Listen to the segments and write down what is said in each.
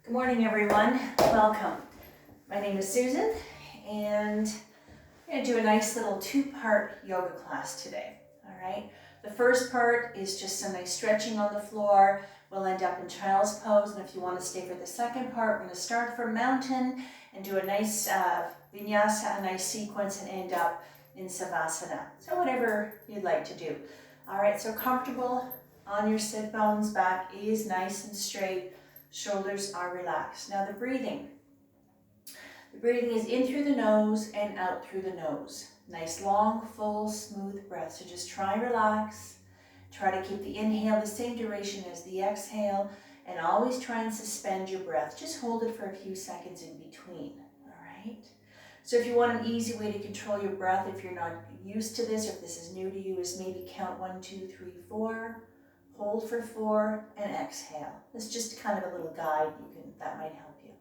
Good morning, everyone. Welcome. My name is Susan, and I'm going to do a nice little two-part yoga class today. All right. The first part is just some nice stretching on the floor. We'll end up in child's pose, and if you want to stay for the second part, we're going to start from mountain and do a nice vinyasa, a nice sequence, and end up in savasana. So whatever you'd like to do. All right. So comfortable on your sit bones. Back is nice and straight. Shoulders are relaxed. Now the breathing. The breathing is in through the nose and out through the nose. Nice, long, full, smooth breath. So just try relax. Try to keep the inhale the same duration as the exhale, and always try and suspend your breath. Just hold it for a few seconds in between, all right? So if you want an easy way to control your breath, if you're not used to this, or if this is new to you, is maybe count 1, 2, 3, 4. Hold for 4 and exhale. It's just kind of a little guide that might help you.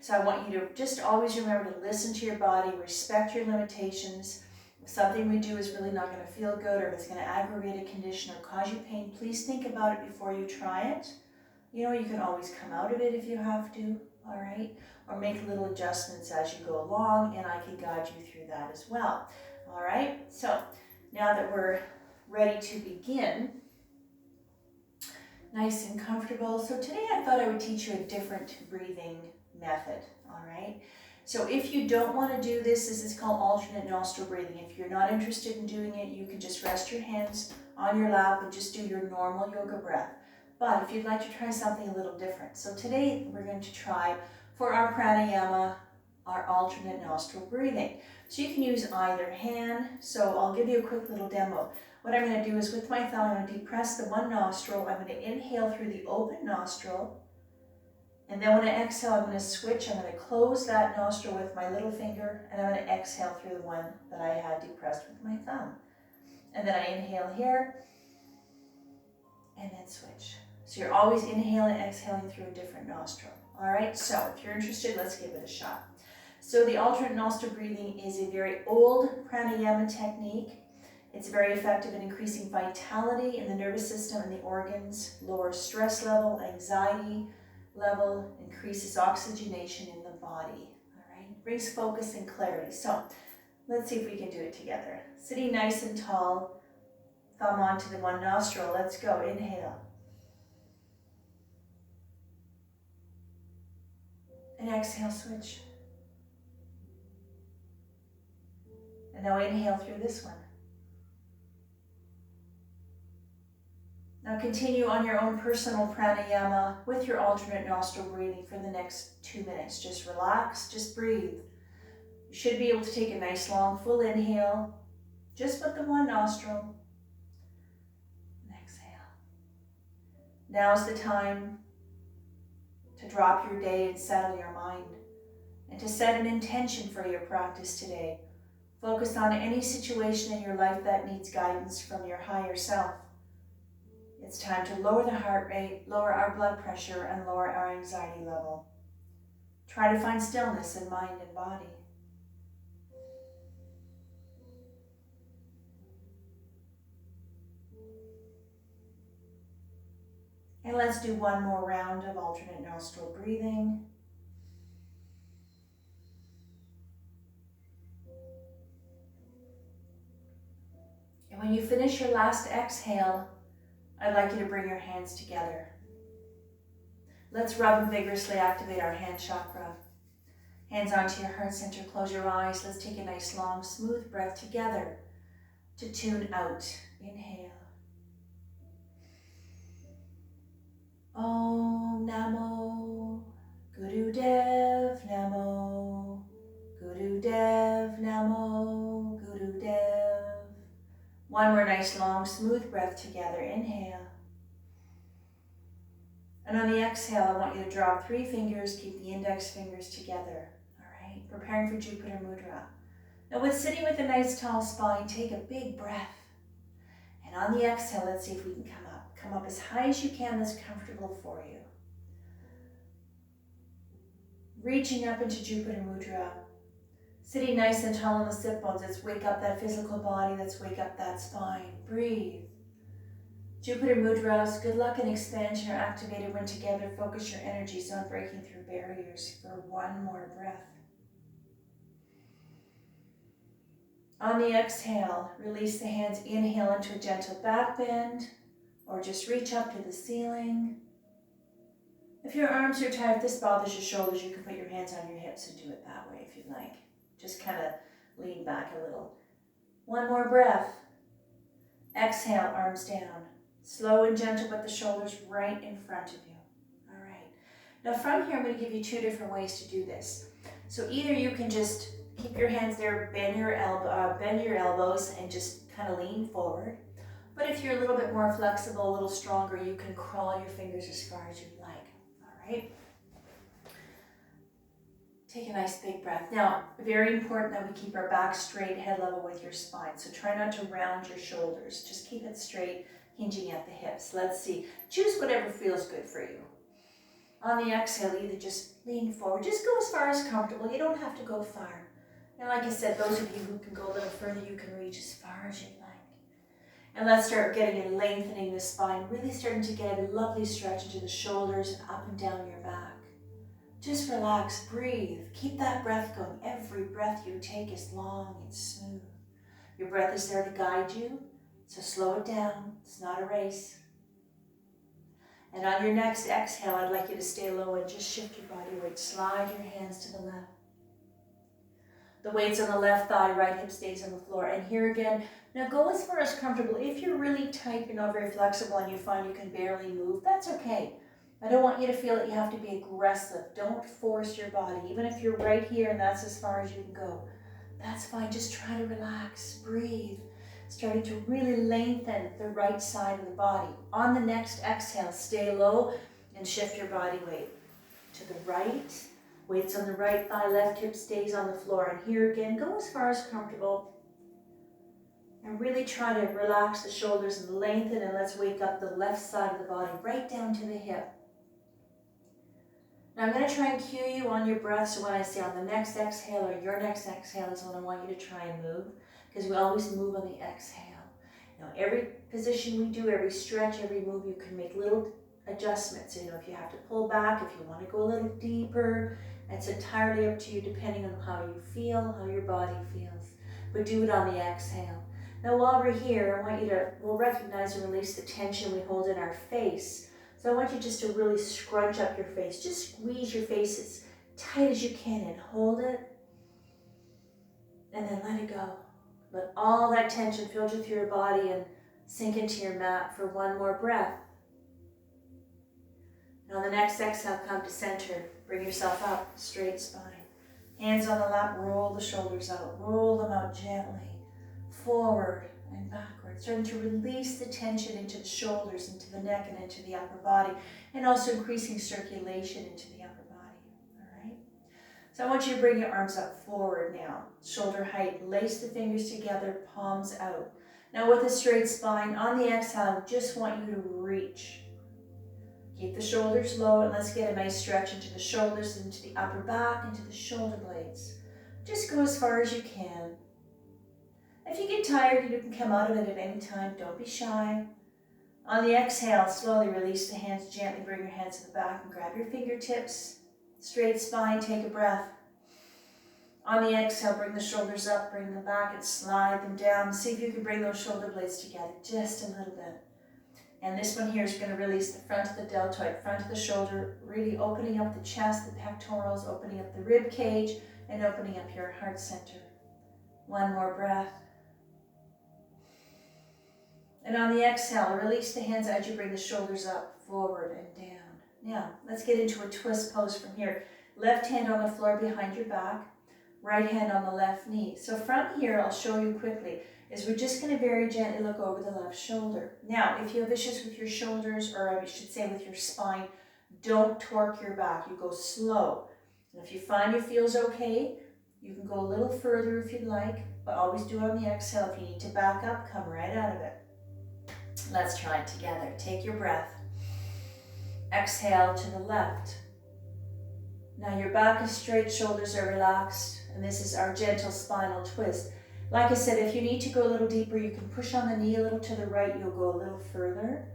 So I want you to just always remember to listen to your body, respect your limitations. If something we do is really not going to feel good, or if it's going to aggravate a condition or cause you pain, please think about it before you try it. You know, you can always come out of it if you have to, all right? Or make little adjustments as you go along, and I can guide you through that as well. All right, so now that we're ready to begin, nice and comfortable. So today I thought I would teach you a different breathing method, all right? So if you don't want to do this is called alternate nostril breathing. If you're not interested in doing it, you can just rest your hands on your lap and just do your normal yoga breath. But if you'd like to try something a little different. So today we're going to try, for our pranayama, our alternate nostril breathing. So you can use either hand. So I'll give you a quick little demo. What I'm going to do is with my thumb, I'm going to depress the one nostril. I'm going to inhale through the open nostril. And then when I exhale, I'm going to switch. I'm going to close that nostril with my little finger. And I'm going to exhale through the one that I had depressed with my thumb. And then I inhale here. And then switch. So you're always inhaling and exhaling through a different nostril. All right, so if you're interested, let's give it a shot. So the alternate nostril breathing is a very old pranayama technique. It's very effective in increasing vitality in the nervous system and the organs, lowers stress level, anxiety level, increases oxygenation in the body, all right? Brings focus and clarity. So let's see if we can do it together. Sitting nice and tall, thumb onto the one nostril. Let's go, inhale. And exhale, switch. And now inhale through this one. Now continue on your own personal pranayama with your alternate nostril breathing for the next 2 minutes. Just relax, just breathe. You should be able to take a nice long full inhale, just with the one nostril, and exhale. Now's the time to drop your day and settle your mind, and to set an intention for your practice today. Focus on any situation in your life that needs guidance from your higher self. It's time to lower the heart rate, lower our blood pressure, and lower our anxiety level. Try to find stillness in mind and body. And let's do one more round of alternate nostril breathing. And when you finish your last exhale, I'd like you to bring your hands together. Let's rub and vigorously activate our hand chakra. Hands onto your heart center, close your eyes. Let's take a nice long smooth breath together to tune out. Inhale. Om Namo Guru Dev Namo Guru Dev Namo Guru Dev. One more nice long smooth breath together. Inhale. And on the exhale, I want you to draw 3 fingers, keep the index fingers together. All right, preparing for Jupiter Mudra. Now with sitting with a nice tall spine, take a big breath. And on the exhale, let's see if we can come up. Come up as high as you can, that's comfortable for you. Reaching up into Jupiter Mudra. Sitting nice and tall on the sit bones. Let's wake up that physical body. Let's wake up that spine. Breathe. Jupiter Mudras, good luck and expansion are activated when together. Focus your energies on breaking through barriers for one more breath. On the exhale, release the hands. Inhale into a gentle back bend, or just reach up to the ceiling. If your arms are tight, if this bothers your shoulders, you can put your hands on your hips and do it that way if you'd like. Just kind of lean back a little. One more breath. Exhale, arms down. Slow and gentle, but the shoulders right in front of you. All right. Now from here, I'm going to give you two different ways to do this. So either you can just keep your hands there, bend your elbows, and just kind of lean forward. But if you're a little bit more flexible, a little stronger, you can crawl your fingers as far as you'd like. All right. Take a nice big breath. Now, very important that we keep our back straight, head level with your spine. So try not to round your shoulders. Just keep it straight, hinging at the hips. Let's see. Choose whatever feels good for you. On the exhale, either just lean forward. Just go as far as comfortable. You don't have to go far. And like I said, those of you who can go a little further, you can reach as far as you'd like. And let's start getting and lengthening the spine, really starting to get a lovely stretch into the shoulders and up and down your back. Just relax, breathe, keep that breath going. Every breath you take is long and smooth. Your breath is there to guide you, so slow it down. It's not a race. And on your next exhale, I'd like you to stay low and just shift your body weight. Slide your hands to the left. The weight's on the left thigh, right hip stays on the floor. And here again, now go as far as comfortable. If you're really tight, you're not very flexible, and you find you can barely move, that's okay. I don't want you to feel that you have to be aggressive. Don't force your body. Even if you're right here and that's as far as you can go, that's fine. Just try to relax, breathe. Starting to really lengthen the right side of the body. On the next exhale, stay low and shift your body weight to the right. Weight's on the right thigh, left hip stays on the floor. And here again, go as far as comfortable. And really try to relax the shoulders and lengthen, and let's wake up the left side of the body right down to the hip. Now I'm going to try and cue you on your breath, so when I say on the next exhale or your next exhale is when I want you to try and move, because we always move on the exhale. Now every position we do, every stretch, every move, you can make little adjustments. You know, if you have to pull back, if you want to go a little deeper, it's entirely up to you depending on how you feel, how your body feels. But do it on the exhale. Now while we're here, I want you to, we'll recognize and release the tension we hold in our face. So I want you just to really scrunch up your face. Just squeeze your face as tight as you can and hold it. And then let it go. Let all that tension filter through your body and sink into your mat for one more breath. And on the next exhale, come to center. Bring yourself up, straight spine. Hands on the lap, roll the shoulders out. Roll them out gently. Forward and backwards, starting to release the tension into the shoulders, into the neck, and into the upper body, and also increasing circulation into the upper body. All right? So I want you to bring your arms up forward now, shoulder height, lace the fingers together, palms out. Now with a straight spine, on the exhale, I just want you to reach. Keep the shoulders low, and let's get a nice stretch into the shoulders, into the upper back, into the shoulder blades. Just go as far as you can. If you get tired, you can come out of it at any time. Don't be shy. On the exhale, slowly release the hands. Gently bring your hands to the back and grab your fingertips. Straight spine, take a breath. On the exhale, bring the shoulders up, bring them back, and slide them down. See if you can bring those shoulder blades together just a little bit. And this one here is going to release the front of the deltoid, front of the shoulder, really opening up the chest, the pectorals, opening up the rib cage, and opening up your heart center. One more breath. And on the exhale, release the hands as you bring the shoulders up, forward and down. Now, let's get into a twist pose from here. Left hand on the floor behind your back, right hand on the left knee. So from here, I'll show you quickly, is we're just going to very gently look over the left shoulder. Now, if you have issues with your shoulders, or I should say with your spine, don't torque your back. You go slow. And if you find it feels okay, you can go a little further if you'd like, but always do it on the exhale. If you need to back up, come right out of it. Let's try it together. Take your breath. Exhale to the left. Now your back is straight, shoulders are relaxed, and this is our gentle spinal twist. Like I said, if you need to go a little deeper, you can push on the knee a little to the right, you'll go a little further,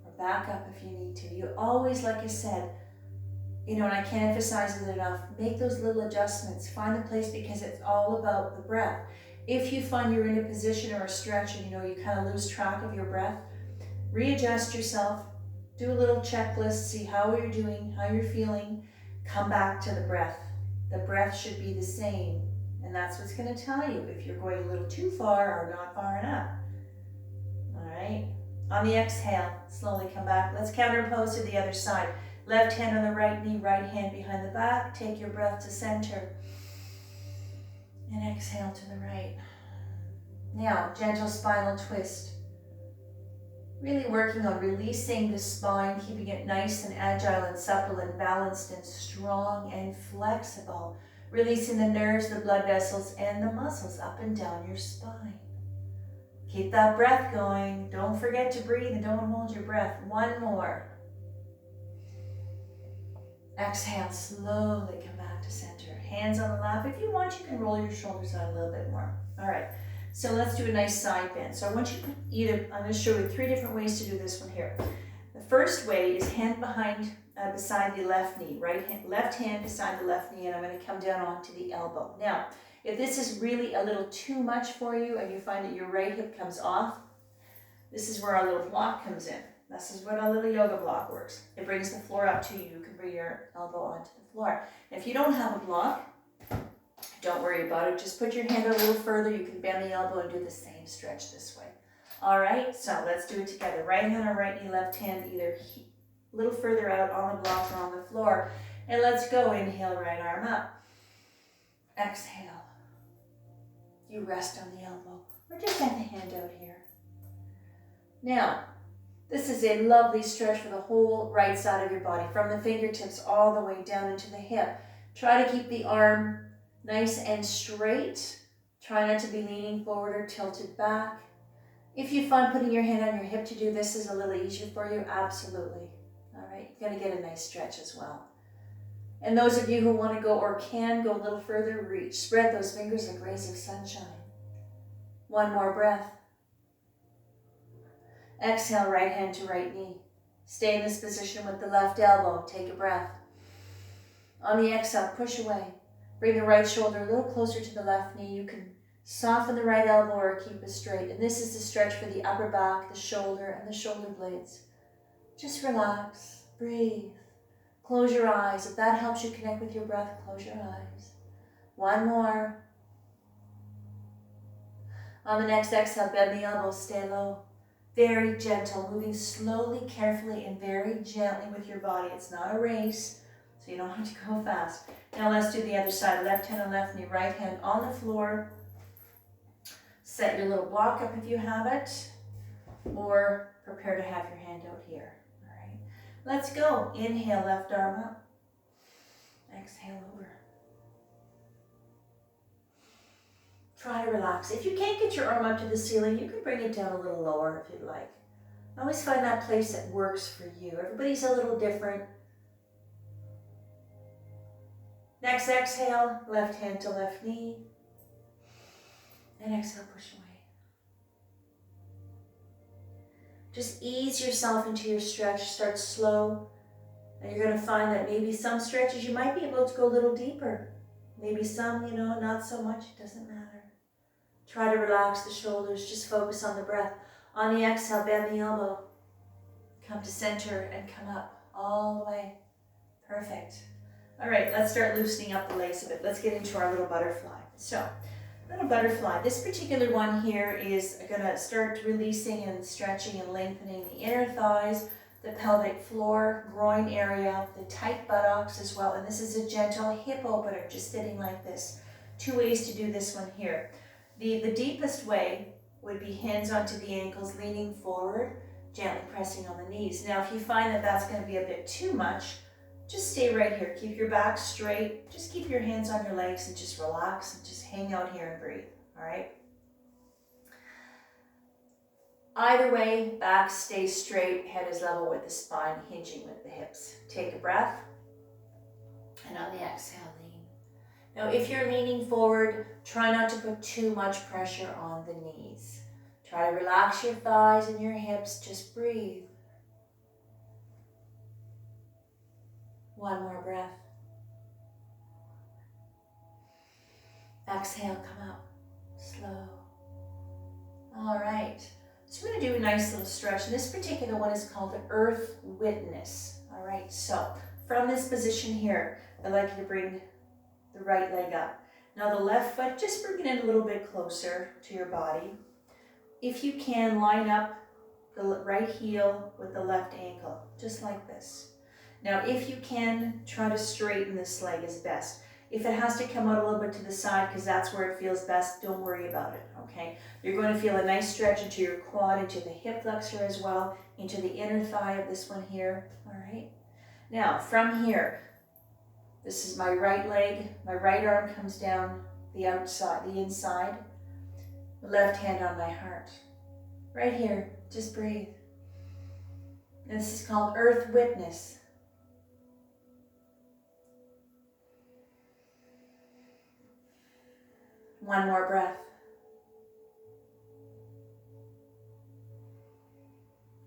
or back up if you need to. You always, like I said, you know, and I can't emphasize it enough, make those little adjustments, find the place, because it's all about the breath. If you find you're in a position or a stretch and you know you kind of lose track of your breath, readjust yourself, do a little checklist, see how you're doing, how you're feeling, come back to the breath. The breath should be the same, and that's what's going to tell you if you're going a little too far or not far enough. All right, on the exhale, slowly come back. Let's counterpose to the other side. Left hand on the right knee, right hand behind the back. Take your breath to center. And exhale to the right. Now, gentle spinal twist. Really working on releasing the spine, keeping it nice and agile and supple and balanced and strong and flexible. Releasing the nerves, the blood vessels, and the muscles up and down your spine. Keep that breath going. Don't forget to breathe and don't hold your breath. One more. Exhale, slowly come back to center. Hands on the lap. If you want, you can roll your shoulders out a little bit more. All right, so let's do a nice side bend. So I want you to either, I'm going to show you 3 different ways to do this one here. The first way is hand behind, beside the left knee. Left hand beside the left knee, and I'm going to come down onto the elbow. Now, if this is really a little too much for you and you find that your right hip comes off, this is where our little block comes in. This is what our little yoga block works. It brings the floor up to you. You can bring your elbow onto the floor. If you don't have a block, don't worry about it. Just put your hand a little further. You can bend the elbow and do the same stretch this way. All right, so let's do it together. Right hand on right knee, left hand either a little further out on the block or on the floor. And let's go. Inhale, right arm up. Exhale. You rest on the elbow or just get the hand out here. Now, this is a lovely stretch for the whole right side of your body, from the fingertips all the way down into the hip. Try to keep the arm nice and straight. Try not to be leaning forward or tilted back. If you find putting your hand on your hip to do this is a little easier for you, absolutely. All right, you're going to get a nice stretch as well. And those of you who want to go or can go a little further, reach. Spread those fingers like rays of sunshine. One more breath. Exhale, right hand to right knee. Stay in this position with the left elbow. Take a breath. On the exhale, push away. Bring the right shoulder a little closer to the left knee. You can soften the right elbow or keep it straight. And this is the stretch for the upper back, the shoulder, and the shoulder blades. Just relax, breathe. Close your eyes. If that helps you connect with your breath, close your eyes. One more. On the next exhale, bend the elbows, stay low. Very gentle, moving slowly, carefully, and very gently with your body. It's not a race, so you don't have to go fast. Now let's do the other side. Left hand on left knee, right hand on the floor. Set your little block up if you have it, or prepare to have your hand out here. All right, let's go. Inhale, left arm up. Exhale over. Try to relax. If you can't get your arm up to the ceiling, you can bring it down a little lower if you'd like. Always find that place that works for you. Everybody's a little different. Next exhale, left hand to left knee. And exhale, push away. Just ease yourself into your stretch. Start slow. And you're going to find that maybe some stretches you might be able to go a little deeper. Maybe some, not so much. It doesn't matter. Try to relax the shoulders. Just focus on the breath. On the exhale, bend the elbow. Come to center and come up all the way. Perfect. All right, let's start loosening up the legs a bit. Let's get into our little butterfly. So, little butterfly. This particular one here is going to start releasing and stretching and lengthening the inner thighs, the pelvic floor, groin area, the tight buttocks as well. And this is a gentle hip opener, just sitting like this. 2 ways to do this one here. The deepest way would be hands onto the ankles, leaning forward, gently pressing on the knees. Now, if you find that that's going to be a bit too much, just stay right here. Keep your back straight. Just keep your hands on your legs and just relax and just hang out here and breathe. All right? Either way, back stays straight, head is level with the spine, hinging with the hips. Take a breath. And on the exhale, lean. Now, if you're leaning forward, try not to put too much pressure on the knees. Try to relax your thighs and your hips. Just breathe. One more breath. Exhale, come up, slow. All right, so we're gonna do a nice little stretch. And this particular one is called the Earth Witness. All right, so from this position here, I'd like you to bring the right leg up. Now the left foot, just bring it in a little bit closer to your body. If you can, line up the right heel with the left ankle, just like this. Now, if you can, try to straighten this leg as best. If it has to come out a little bit to the side because that's where it feels best, don't worry about it, okay? You're going to feel a nice stretch into your quad, into the hip flexor as well, into the inner thigh of this one here, all right? Now, from here, this is my right leg, my right arm comes down the outside, the inside, the left hand on my heart. Right here, just breathe. And this is called Earth Witness. One more breath.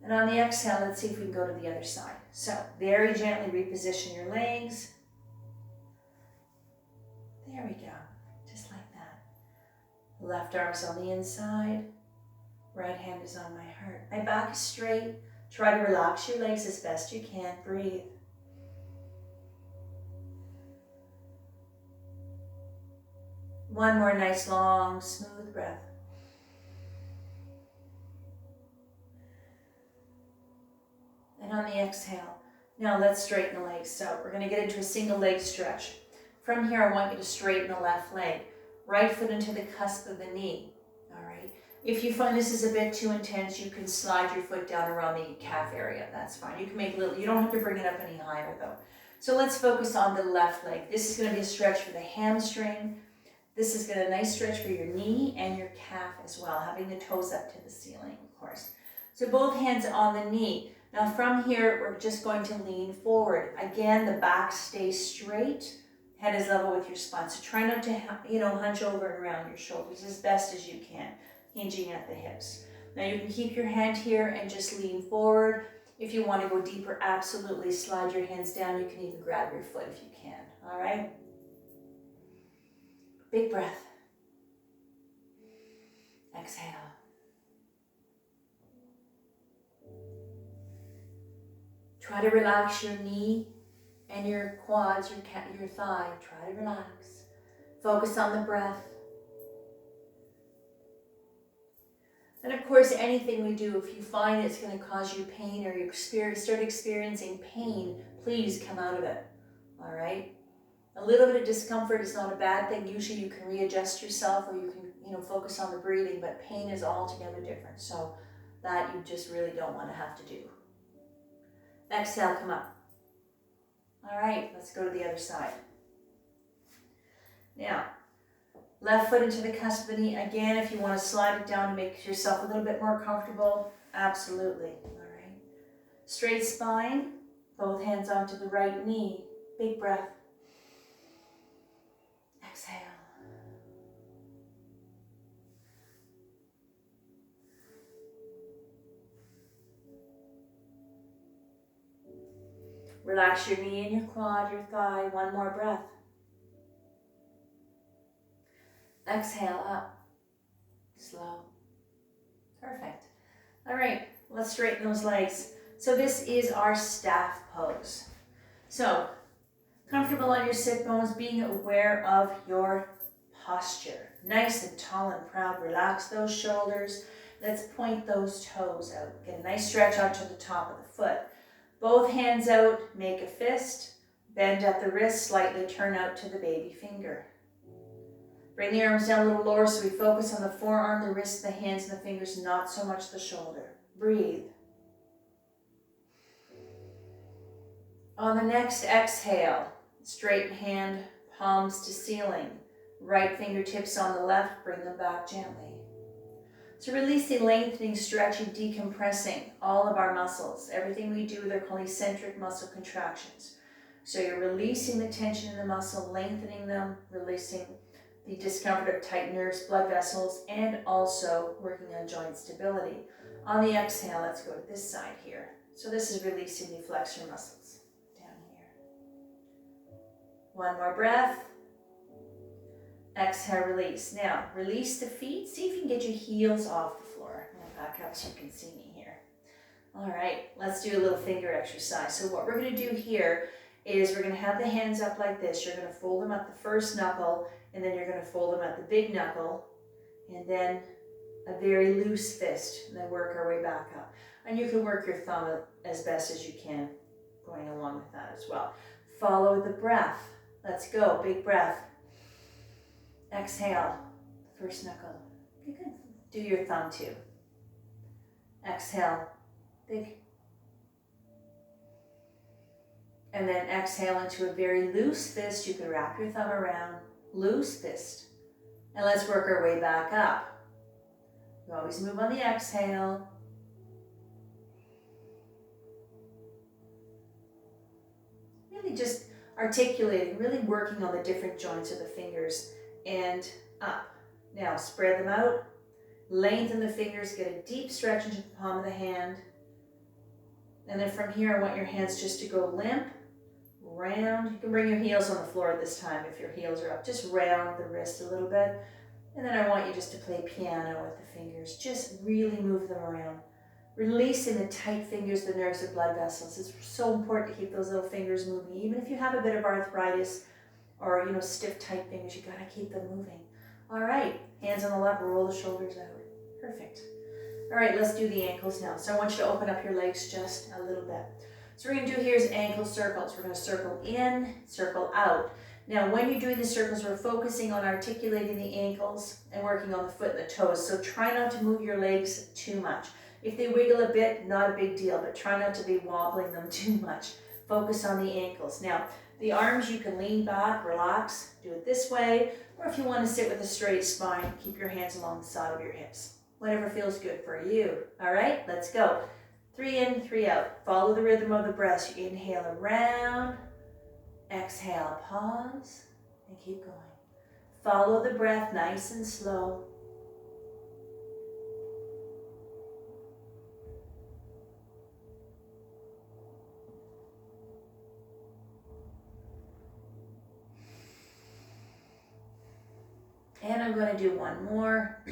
And on the exhale, let's see if we can go to the other side. So, very gently reposition your legs. There we go, just like that. Left arm is on the inside, right hand is on my heart. My back is straight. Try to relax your legs as best you can. Breathe. One more nice, long, smooth breath. And on the exhale, now let's straighten the legs. So we're going to get into a single leg stretch. From here, I want you to straighten the left leg. Right foot into the cusp of the knee. All right. If you find this is a bit too intense, you can slide your foot down around the calf area. That's fine. You can make a little, you don't have to bring it up any higher though. So let's focus on the left leg. This is going to be a stretch for the hamstring. This is going to be a nice stretch for your knee and your calf as well, having the toes up to the ceiling, of course. So both hands on the knee. Now from here, we're just going to lean forward. Again, the back stays straight, head is level with your spine. So try not to, hunch over and around your shoulders as best as you can, hinging at the hips. Now you can keep your hand here and just lean forward. If you want to go deeper, absolutely slide your hands down. You can even grab your foot if you can, all right? Big breath. Exhale. Try to relax your knee and your quads, your thigh. Try to relax. Focus on the breath. And of course, anything we do, if you find it's going to cause you pain or you start experiencing pain, please come out of it, all right? A little bit of discomfort is not a bad thing. Usually you can readjust yourself or you can, focus on the breathing, but pain is altogether different. So that you just really don't want to have to do. Exhale, come up. All right, let's go to the other side. Now, left foot into the cusp of the knee. Again, if you want to slide it down to make yourself a little bit more comfortable, absolutely. All right. Straight spine, both hands onto the right knee. Big breath. Exhale. Relax your knee and your quad, your thigh. One more breath. Exhale up. Slow. Perfect. All right, let's straighten those legs. So this is our staff pose. So, comfortable on your sit bones, being aware of your posture. Nice and tall and proud. Relax those shoulders. Let's point those toes out. Get a nice stretch out to the top of the foot. Both hands out, make a fist. Bend at the wrist, slightly turn out to the baby finger. Bring the arms down a little lower so we focus on the forearm, the wrist, the hands, and the fingers, not so much the shoulder. Breathe. On the next exhale, straighten hand, palms to ceiling. Right fingertips on the left, bring them back gently. So releasing, lengthening, stretching, decompressing all of our muscles. Everything we do, they're called eccentric muscle contractions. So you're releasing the tension in the muscle, lengthening them, releasing the discomfort of tight nerves, blood vessels, and also working on joint stability. On the exhale, let's go to this side here. So this is releasing the flexor muscles down here. One more breath. Exhale, release. Now, release the feet. See if you can get your heels off the floor. I'm going to back up so you can see me here. All right, let's do a little finger exercise. So what we're going to do here is we're going to have the hands up like this. You're going to fold them at the first knuckle, and then you're going to fold them at the big knuckle, and then a very loose fist, and then work our way back up. And you can work your thumb as best as you can, going along with that as well. Follow the breath. Let's go, big breath. Exhale, first knuckle. You can do your thumb too. Exhale, big. And then exhale into a very loose fist. You can wrap your thumb around, loose fist. And let's work our way back up. You always move on the exhale. Really just articulating, really working on the different joints of the fingers and up. Now spread them out, lengthen the fingers, get a deep stretch into the palm of the hand. And then from here, I want your hands just to go limp, round. You can bring your heels on the floor this time if your heels are up. Just round the wrist a little bit. And then I want you just to play piano with the fingers. Just really move them around. Releasing the tight fingers, the nerves, the blood vessels. It's so important to keep those little fingers moving. Even if you have a bit of arthritis or, stiff, tight fingers, you gotta keep them moving. All right, hands on the lap, roll the shoulders out. Perfect. All right, let's do the ankles now. So I want you to open up your legs just a little bit. So what we're gonna do here is ankle circles. We're gonna circle in, circle out. Now, when you're doing the circles, we're focusing on articulating the ankles and working on the foot and the toes. So try not to move your legs too much. If they wiggle a bit, not a big deal, but try not to be wobbling them too much. Focus on the ankles. Now, the arms, you can lean back, relax, do it this way, or if you want to sit with a straight spine, keep your hands along the side of your hips. Whatever feels good for you. All right, let's go. 3 in, 3 out. Follow the rhythm of the breath. You inhale around, exhale, pause, and keep going. Follow the breath nice and slow. And I'm going to do one more.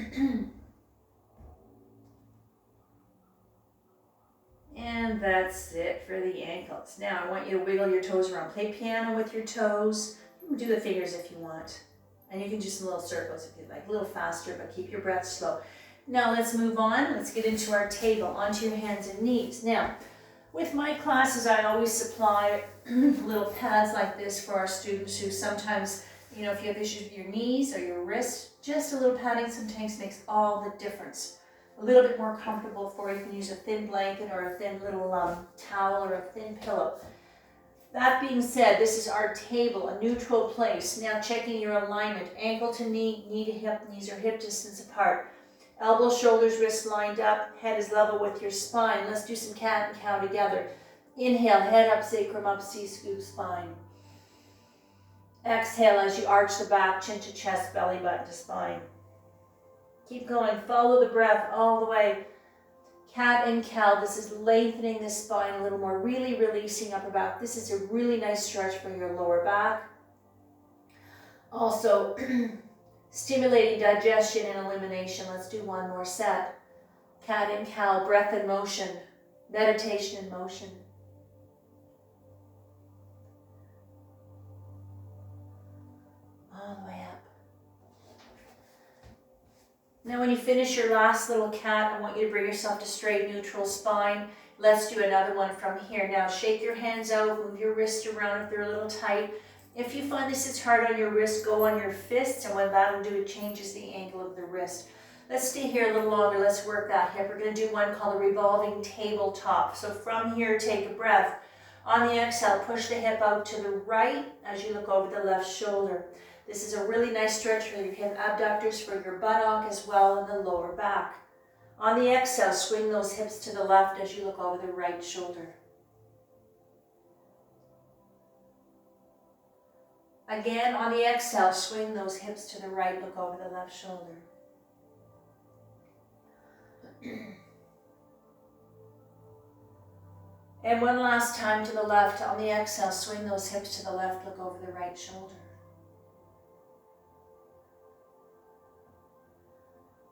And that's it for the ankles. Now I want you to wiggle your toes around. Play piano with your toes. You can do the fingers if you want. And you can do some little circles if you like, a little faster, but keep your breath slow. Now let's move on. Let's get into our table, onto your hands and knees. Now, with my classes, I always supply little pads like this for our students who sometimes, if you have issues with your knees or your wrists, just a little padding sometimes makes all the difference. A little bit more comfortable for you. You can use a thin blanket or a thin little towel or a thin pillow. That being said, this is our table, a neutral place. Now checking your alignment, ankle to knee, knee to hip, knees are hip distance apart. Elbows, shoulders, wrists lined up, head is level with your spine. Let's do some cat and cow together. Inhale, head up, sacrum up, C-scoop, spine. Exhale as you arch the back, chin to chest, belly button to spine. Keep going, follow the breath all the way. Cat and cow, this is lengthening the spine a little more, really releasing upper back. This is a really nice stretch for your lower back. Also, stimulating digestion and elimination. Let's do one more set. Cat and cow, breath and motion, meditation and motion. All the way up. Now when you finish your last little cat, I want you to bring yourself to straight neutral spine. Let's do another one from here. Now shake your hands out, move your wrists around if they're a little tight. If you find this is hard on your wrist, go on your fists, and what that'll do, it changes the angle of the wrist. Let's stay here a little longer. Let's work that hip. We're going to do one called a revolving tabletop. So from here, take a breath. On the exhale, push the hip out to the right as you look over the left shoulder. This is a really nice stretch for your hip abductors, for your buttock as well, and the lower back. On the exhale, swing those hips to the left as you look over the right shoulder. Again, on the exhale, swing those hips to the right, look over the left shoulder. And one last time to the left. On the exhale, swing those hips to the left, look over the right shoulder.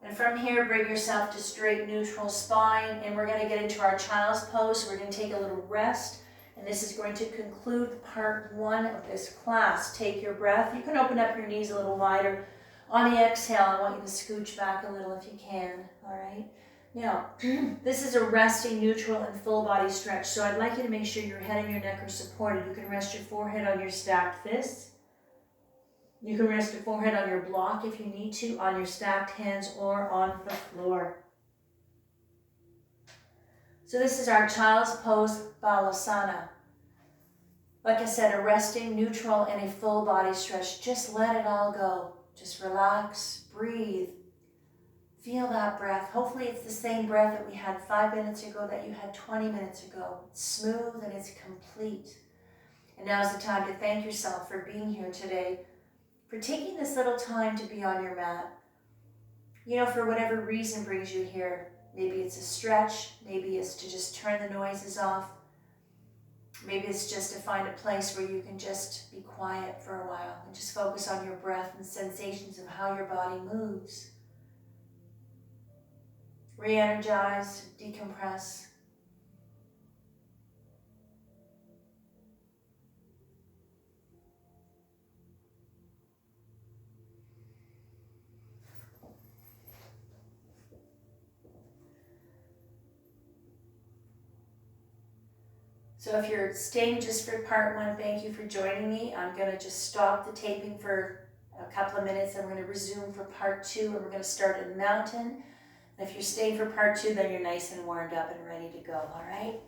And from here, bring yourself to straight, neutral spine. And we're going to get into our child's pose. We're going to take a little rest. And this is going to conclude part 1 of this class. Take your breath. You can open up your knees a little wider. On the exhale, I want you to scooch back a little if you can. All right. Now, this is a resting, neutral, and full body stretch. So I'd like you to make sure your head and your neck are supported. You can rest your forehead on your stacked fists. You can rest your forehead on your block if you need to, on your stacked hands, or on the floor. So this is our child's pose, Balasana. Like I said, a resting, neutral, and a full body stretch. Just let it all go. Just relax, breathe. Feel that breath. Hopefully it's the same breath that we had 5 minutes ago, that you had 20 minutes ago. It's smooth and it's complete. And now is the time to thank yourself for being here today, for taking this little time to be on your mat. You know, for whatever reason brings you here. Maybe it's a stretch. Maybe it's to just turn the noises off. Maybe it's just to find a place where you can just be quiet for a while and just focus on your breath and sensations of how your body moves. Re-energize, decompress. So if you're staying just for part 1, thank you for joining me. I'm going to just stop the taping for a couple of minutes, and we're going to resume for part 2, and we're going to start in the mountain. And if you're staying for part 2, then you're nice and warmed up and ready to go, all right?